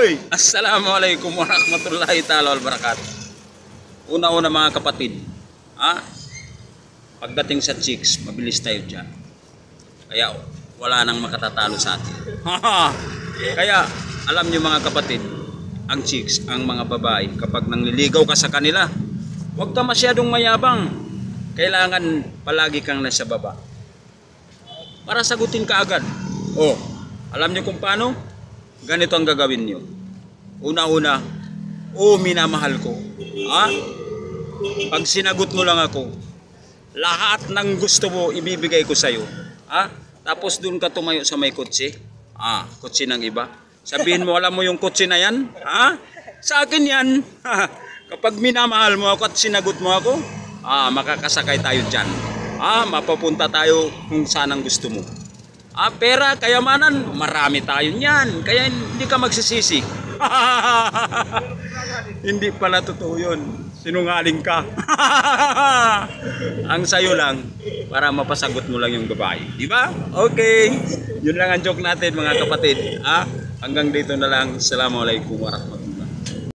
Assalamualaikum warahmatullahi ta'ala wabarakatuh. Una-una mga kapatid, pagdating sa chicks, mabilis tayo dyan. Kaya wala nang makatatalo sa atin. Kaya alam nyo mga kapatid, ang chicks, ang mga babae, kapag nangliligaw ka sa kanila, huwag ka masyadong mayabang. Kailangan palagi kang nasa baba para sagutin ka agad. Alam nyo kung paano? Ganito ang gagawin nyo. Una-una, minamahal ko. Pag sinagot mo lang ako, lahat ng gusto mo ibibigay ko sa'yo. Tapos dun ka tumayo sa may kotse. Kotse ng iba. Sabihin mo, alam mo yung kotse na yan? Sa akin yan. Kapag minamahal mo ako at sinagot mo ako, makakasakay tayo dyan. Mapapunta tayo kung saan ang gusto mo. Pera, kayamanan, marami tayo niyan. Kaya hindi ka magsisisi. Hindi pala totoo yun. Sinungaling ka. Ang sayo lang, para mapasagot mo lang yung babae. Diba? Okay. Yun lang ang joke natin mga kapatid. Hanggang dito na lang. Assalamualaikum warahmatullahi wabarakatuh.